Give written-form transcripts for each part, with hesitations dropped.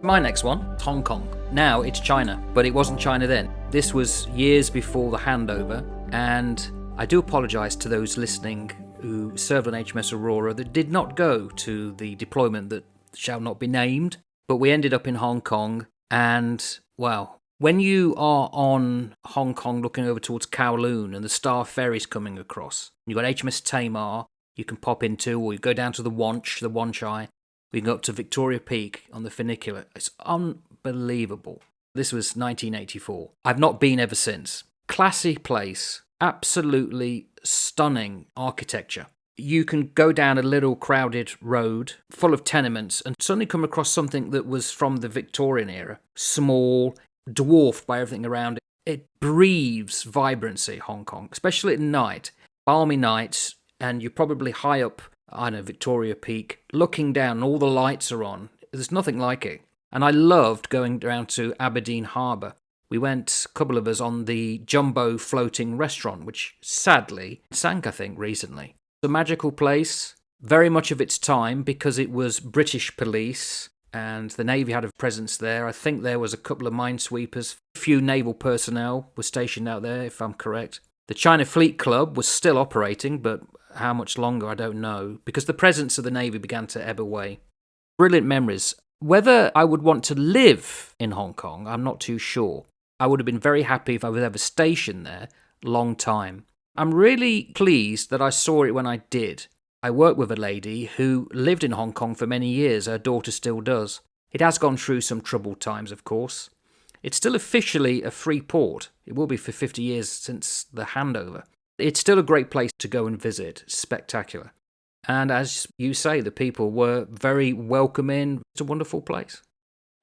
My next one, Hong Kong. Now it's China, but it wasn't China then. This was years before the handover, and I do apologise to those listening who served on HMS Aurora that did not go to the deployment that shall not be named, but we ended up in Hong Kong, and, well, when you are on Hong Kong looking over towards Kowloon and the Star Ferry's coming across, you've got HMS Tamar you can pop into, or you go down to the Wan Chai, we can go up to Victoria Peak on the funicular. It's unbelievable. This was 1984. I've not been ever since. Classy place, absolutely stunning architecture. You can go down a little crowded road full of tenements and suddenly come across something that was from the Victorian era. Small, dwarfed by everything around it. It breathes vibrancy, Hong Kong, especially at night. Balmy nights, and you're probably high up, I don't know, Victoria Peak, looking down, and all the lights are on. There's nothing like it. And I loved going down to Aberdeen Harbour. We went, a couple of us, on the Jumbo floating restaurant, which sadly sank, I think, recently. It's a magical place, very much of its time, because it was British police, and the Navy had a presence there. I think there was a couple of minesweepers. A few naval personnel were stationed out there, if I'm correct. The China Fleet Club was still operating, but how much longer, I don't know, because the presence of the Navy began to ebb away. Brilliant memories. Whether I would want to live in Hong Kong, I'm not too sure. I would have been very happy if I was ever stationed there, long time. I'm really pleased that I saw it when I did. I worked with a lady who lived in Hong Kong for many years. Her daughter still does. It has gone through some troubled times, of course. It's still officially a free port. It will be for 50 years since the handover. It's still a great place to go and visit. Spectacular. And as you say, the people were very welcoming. It's a wonderful place.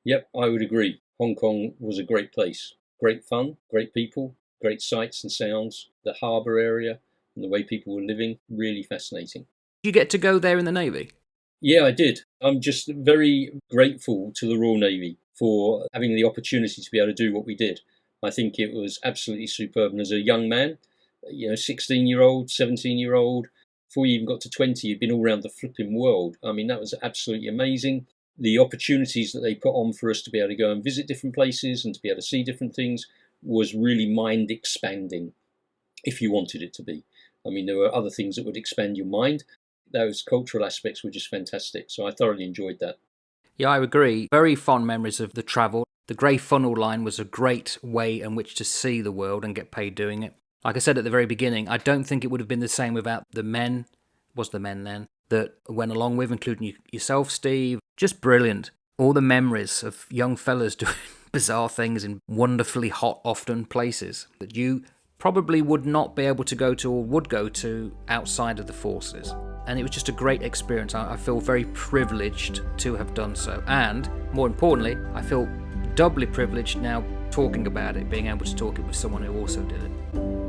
Yep, I would agree. Hong Kong was a great place. Great fun, great people, great sights and sounds. The harbour area and the way people were living, really fascinating. Did you get to go there in the Navy? Yeah, I did. I'm just very grateful to the Royal Navy for having the opportunity to be able to do what we did. I think it was absolutely superb. And as a young man, 16-year-old, 17-year-old, before you even got to 20, you'd been all around the flipping world. I mean, that was absolutely amazing. The opportunities that they put on for us to be able to go and visit different places and to be able to see different things was really mind expanding, if you wanted it to be. I mean, there were other things that would expand your mind. Those cultural aspects were just fantastic. So I thoroughly enjoyed that. Yeah, I agree. Very fond memories of the travel. The Grey Funnel Line was a great way in which to see the world and get paid doing it. Like I said at the very beginning, I don't think it would have been the same without the men, was the men then, that went along with, including yourself, Steve. Just brilliant. All the memories of young fellas doing bizarre things in wonderfully hot, often places that you probably would not be able to go to or would go to outside of the forces. And it was just a great experience. I feel very privileged to have done so. And more importantly, I feel doubly privileged now talking about it, being able to talk it with someone who also did it.